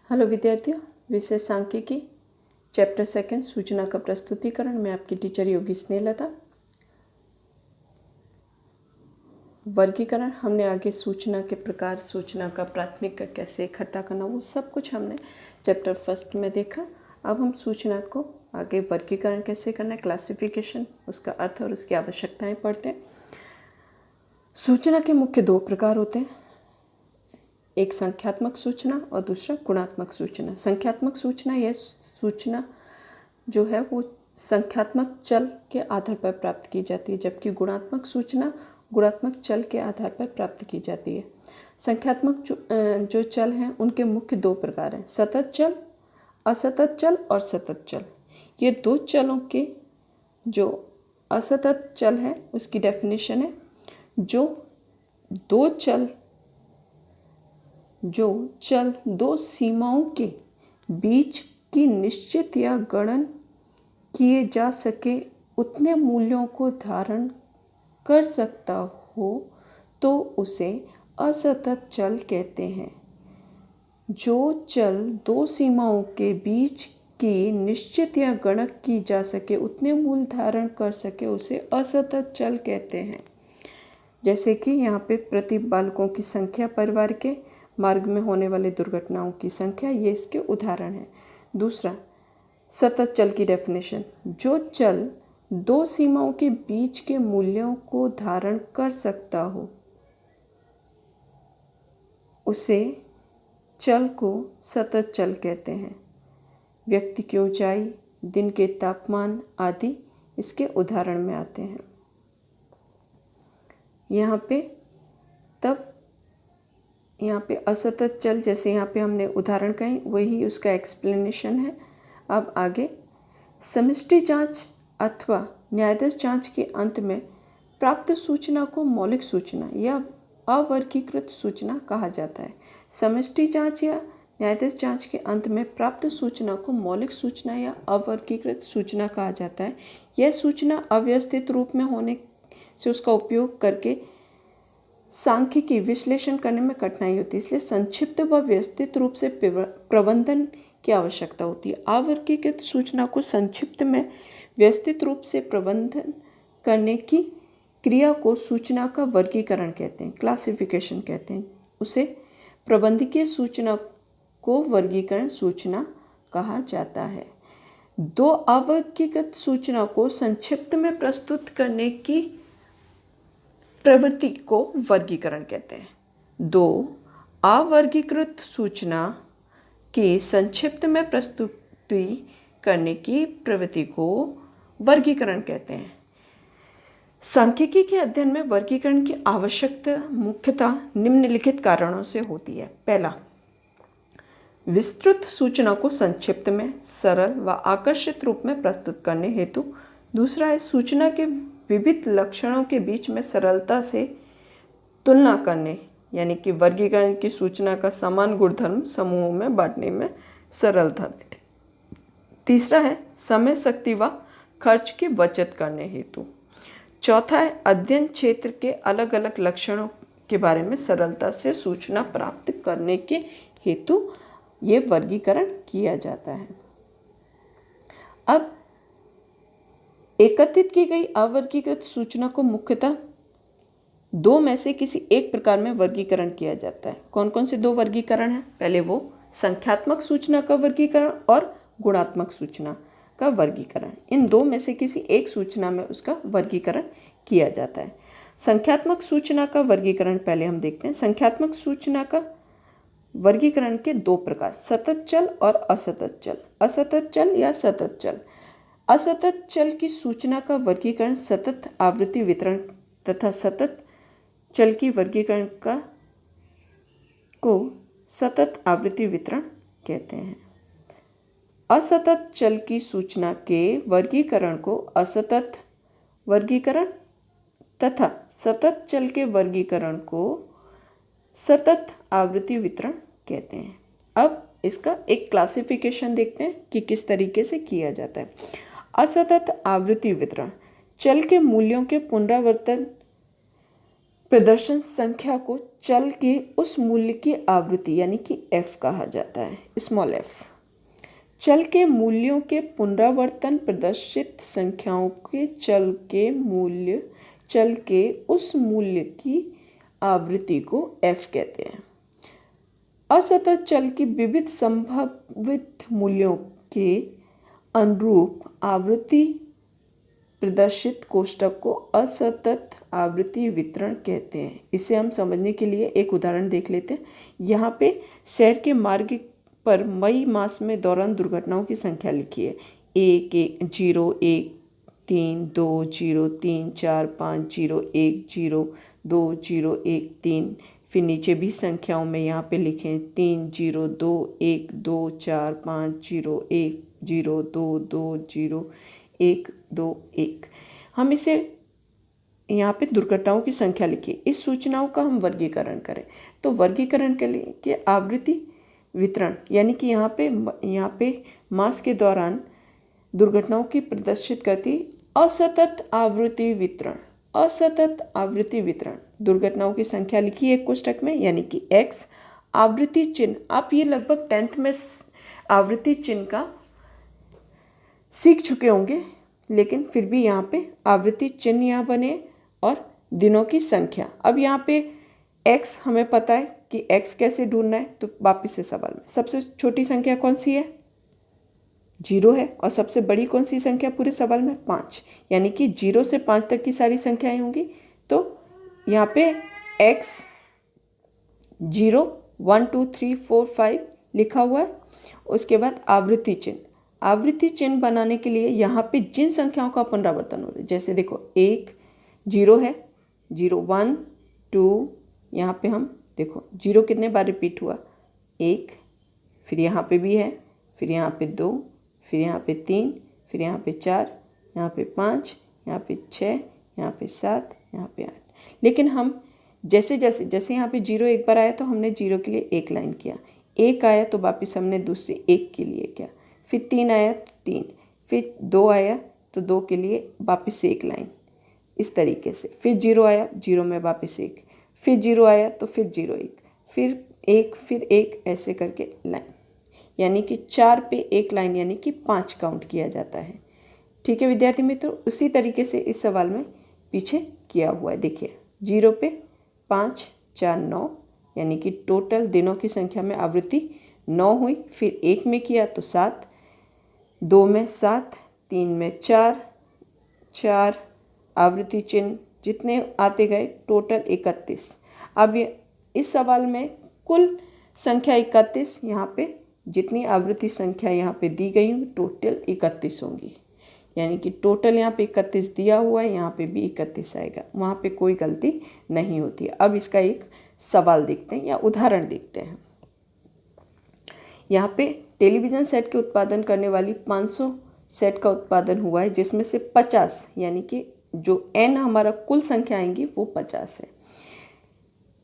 Hello विद्यार्थियों, विषय सांख्यिकी चैप्टर सेकंड सूचना का प्रस्तुतिकरण में आपकी टीचर योगी स्नेहलता। वर्गीकरण हमने आगे सूचना के प्रकार, सूचना का प्राथमिक कैसे इकट्ठा करना, वो सब कुछ हमने चैप्टर फर्स्ट में देखा। अब हम सूचना को आगे वर्गीकरण कैसे करना है, क्लासिफिकेशन, उसका अर्थ और उसकी आवश्यकताएं पढ़ते हैं। सूचना के मुख्य दो प्रकार होते हैं, एक संख्यात्मक सूचना और दूसरा गुणात्मक सूचना। संख्यात्मक सूचना यह सूचना जो है वो संख्यात्मक चल के आधार पर प्राप्त की जाती है, जबकि गुणात्मक सूचना गुणात्मक चल के आधार पर प्राप्त की जाती है। संख्यात्मक जो चल हैं उनके मुख्य दो प्रकार हैं, सतत चल, असतत चल और सतत चल। ये दो चलों के जो असतत चल है उसकी डेफिनेशन है, जो चल दो सीमाओं के बीच की निश्चित या गणन किए जा सके उतने मूल्यों को धारण कर सकता हो तो उसे असतत चल कहते हैं। जो चल दो सीमाओं के बीच की निश्चित या गणक की जा सके उतने मूल धारण कर सके उसे असतत चल कहते हैं। जैसे कि यहाँ पे प्रति बालकों की संख्या, परिवार के मार्ग में होने वाली दुर्घटनाओं की संख्या, ये इसके उदाहरण हैं। दूसरा, सतत चल की डेफिनेशन, जो चल दो सीमाओं के बीच के मूल्यों को धारण कर सकता हो उसे चल को सतत चल कहते हैं। व्यक्ति की ऊंचाई, दिन के तापमान आदि इसके उदाहरण में आते हैं। यहाँ पे असतत चल, जैसे यहाँ पे हमने उदाहरण कहीं, वही उसका एक्सप्लेनेशन है। अब आगे, समष्टि जांच अथवा न्यायाधीश जांच के अंत में प्राप्त सूचना को मौलिक सूचना या अवर्गीकृत सूचना कहा जाता है। समष्टि जांच या न्यायाधीश जांच के अंत में प्राप्त सूचना को मौलिक सूचना या अवर्गीकृत सूचना कहा जाता है। यह सूचना अव्यवस्थित रूप में होने से उसका उपयोग करके सांख्यिकी विश्लेषण करने में कठिनाई होती है, इसलिए संक्षिप्त व व्यवस्थित रूप से प्रबंधन की आवश्यकता होती है। अवर्गीकृत सूचना को संक्षिप्त में व्यवस्थित रूप से प्रबंधन करने की क्रिया को सूचना का वर्गीकरण कहते हैं, क्लासिफिकेशन कहते हैं। उसे प्रबंधकीय सूचना को वर्गीकरण सूचना कहा जाता है। दो अवर्गीकृत सूचना को संक्षिप्त में प्रस्तुत करने की प्रवृत्ति को वर्गीकरण कहते हैं। दो अवर्गीकृत सूचना की संक्षिप्त में प्रस्तुति करने की प्रवृत्ति को वर्गीकरण कहते हैं। सांख्यिकी के अध्ययन में वर्गीकरण की आवश्यकता मुख्यतः निम्नलिखित कारणों से होती है। पहला, विस्तृत सूचना को संक्षिप्त में, सरल व आकर्षित रूप में प्रस्तुत करने हेतु। दूसरा है, सूचना के विविध लक्षणों के बीच में सरलता से तुलना करने, यानी कि वर्गीकरण की सूचना का समान गुणधर्म समूहों में बांटने में सरलता। तीसरा है, समय, शक्ति व खर्च की बचत करने हेतु। चौथा है, अध्ययन क्षेत्र के अलग अलग लक्षणों के बारे में सरलता से सूचना प्राप्त करने के हेतु ये वर्गीकरण किया जाता है। अब एकत्रित की गई अवर्गीकृत सूचना को मुख्यतः दो में से किसी एक प्रकार में वर्गीकरण किया जाता है। कौन कौन से दो वर्गीकरण हैं? पहले वो संख्यात्मक सूचना का वर्गीकरण और गुणात्मक सूचना का वर्गीकरण। इन दो में से किसी एक सूचना में उसका वर्गीकरण किया जाता है। संख्यात्मक सूचना का वर्गीकरण पहले हम देखते हैं। संख्यात्मक सूचना का वर्गीकरण के दो प्रकार, सतत चल और असतत चल। असतत चल या सतत चल। असतत चल की सूचना का वर्गीकरण सतत आवृत्ति वितरण तथा सतत चल की वर्गीकरण को सतत आवृत्ति वितरण कहते हैं। असतत चल की सूचना के वर्गीकरण को असतत वर्गीकरण तथा सतत चल के वर्गीकरण को सतत आवृत्ति वितरण कहते हैं। अब इसका एक क्लासिफिकेशन देखते हैं कि किस तरीके से किया जाता है। असतत आवृत्ति वितरण, चल के मूल्यों के पुनरावर्तन प्रदर्शन संख्या को चल के उस मूल्य की आवृत्ति यानी कि f कहा जाता है, स्मॉल f। चल के मूल्यों के पुनरावर्तन प्रदर्शित संख्याओं के चल के उस मूल्य की आवृत्ति को f कहते हैं। असतत चल की विविध संभावित मूल्यों के अनुरूप आवृत्ति प्रदर्शित कोष्ठक को असतत आवृत्ति वितरण कहते हैं। इसे हम समझने के लिए एक उदाहरण देख लेते हैं। यहाँ पे शहर के मार्ग पर मई मास में दौरान दुर्घटनाओं की संख्या लिखी है। 1 1 0 1 3 2 0 3 4 5 0 1 0 2 0 1 3। फिर नीचे भी संख्याओं में यहाँ पे लिखें 3 0 2 1 2 4 5 0 1 0 2 2 0 1 2 1। हम इसे यहाँ पे दुर्घटनाओं की संख्या लिखिए। इस सूचनाओं का हम वर्गीकरण करें तो वर्गीकरण के लिए कि आवृत्ति वितरण यानी कि यहाँ पे मास के दौरान दुर्घटनाओं की प्रदर्शित करती असतत आवृत्ति वितरण। असतत आवृत्ति वितरण दुर्घटनाओं की संख्या लिखी है कोष्ठक में यानी कि x। आवृत्ति चिन्ह, आप ये लगभग 10th में आवृत्ति चिन्ह का सीख चुके होंगे, लेकिन फिर भी यहाँ पे आवृत्ति चिन्ह यहाँ बने और दिनों की संख्या। अब यहाँ पे x हमें पता है कि x कैसे ढूंढना है, तो वापिस से सवाल में सबसे छोटी संख्या कौन सी है? 0 है। और सबसे बड़ी कौन सी संख्या पूरे सवाल में? 5। यानी कि 0 से 5 तक की सारी संख्याएं होंगी। तो यहाँ पे x 0 1 2 3 4 5 लिखा हुआ है। उसके बाद आवृत्ति चिन्ह। आवृत्ति चिन्ह बनाने के लिए यहाँ पे जिन संख्याओं का पुनरावर्तन हो रहा है, जैसे देखो 1 0 है, 0 1 2, यहाँ पे हम देखो 0 कितने बार रिपीट हुआ? 1, फिर यहाँ पे भी है, फिर यहाँ पे 2, फिर यहाँ पे 3, फिर यहाँ पे 4, यहाँ पे 5, यहाँ पे 6, यहाँ पे 7, यहाँ पे 8। लेकिन हम जैसे यहाँ पे 0 एक बार आया तो हमने 0 के लिए एक लाइन किया, 1 आया तो वापस हमने दूसरे 1 के लिए किया, फिर 3 आया तो 3, फिर 2 आया तो 2 के लिए वापस से एक लाइन, इस तरीके से। फिर 0 आया, 0 में वापस 1, फिर 0 आया तो फिर 0 1, फिर 1, फिर 1, ऐसे करके लाइन। यानी कि 4 पे एक लाइन यानी कि 5 काउंट किया जाता है। ठीक है विद्यार्थी मित्रों, उसी तरीके से इस सवाल में पीछे किया हुआ है। देखिए 0 पे 5 4 9, यानी कि टोटल दिनों की संख्या में आवृत्ति 9 हुई। फिर 1 में किया तो 7, 2 में 7, 3 में 4 4, आवृत्ति चिन्ह जितने आते गए टोटल 31। अब इस सवाल में कुल संख्या 31, यहाँ पे जितनी आवृत्ति संख्या यहाँ पे दी गई होंगी टोटल 31 होंगी। यानी कि टोटल यहाँ पे 31 दिया हुआ है, यहाँ पे भी 31 आएगा, वहाँ पे कोई गलती नहीं होती। अब इसका एक सवाल देखते हैं या उदाहरण देखते हैं। यहाँ पे टेलीविज़न सेट के उत्पादन करने वाली 500 सेट का उत्पादन हुआ है, जिसमें से 50 यानी कि जो n हमारा कुल संख्या आएंगी वो 50 है।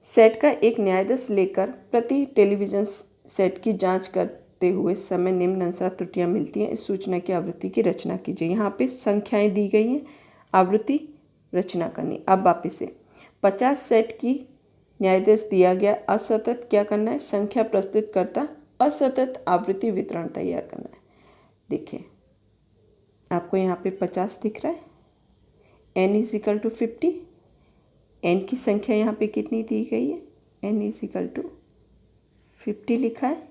सेट का एक न्यायाधीश लेकर प्रति टेलीविज़न सेट की जांच करते हुए समय निम्नानुसार त्रुटियां मिलती हैं। इस सूचना की आवृत्ति की रचना कीजिए। यहाँ पे संख्याएं दी गई हैं, आवृत्ति रचना करनी। अब वापिस से 50 सेट की न्यायाधीश दिया गया, असतत क्या करना है? संख्या प्रस्तुत करता असतत आवृत्ति वितरण तैयार करना है। देखिए आपको यहाँ पे 50 दिख रहा है, n = 50। n की संख्या यहाँ पे कितनी दी गई है? n = 50 लिखा है।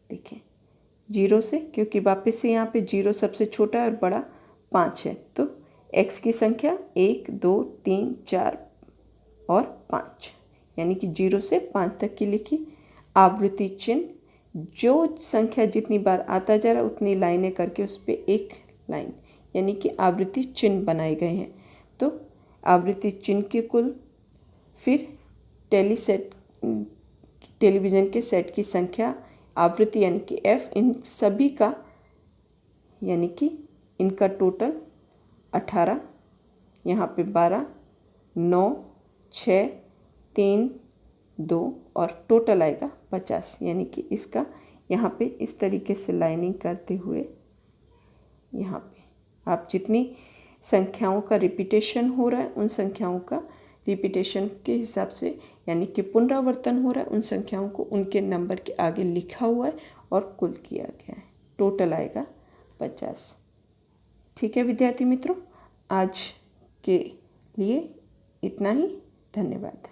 देखिए 0 से, क्योंकि वापस से यहाँ पे 0 सबसे छोटा और बड़ा 5 है, तो x की संख्या 1 2 3 4 और 5, यानी कि 0 से 5 तक की लिखी। आवृत्ति चिन्ह, जो संख्या जितनी बार आता जा रहा है उतनी लाइनें करके उस पर एक लाइन, यानी कि आवृत्ति चिन्ह बनाए गए हैं। तो आवृत्ति चिन्ह की कुल, फिर टेलीविज़न के सेट की संख्या, आवृत्ति यानी कि f, इन सभी का यानी कि इनका टोटल 18, यहाँ पे 12 9 6 3 2 और टोटल आएगा 50। यानी कि इसका यहाँ पे इस तरीके से लाइनिंग करते हुए यहाँ पे आप जितनी संख्याओं का रिपीटेशन हो रहा है, उन संख्याओं का रिपीटेशन के हिसाब से यानी कि पुनरावर्तन हो रहा है, उन संख्याओं को उनके नंबर के आगे लिखा हुआ है और कुल किया गया है। टोटल आएगा 50। ठीक है विद्यार्थी मित्रों, आज के लिए इतना ही। धन्यवाद।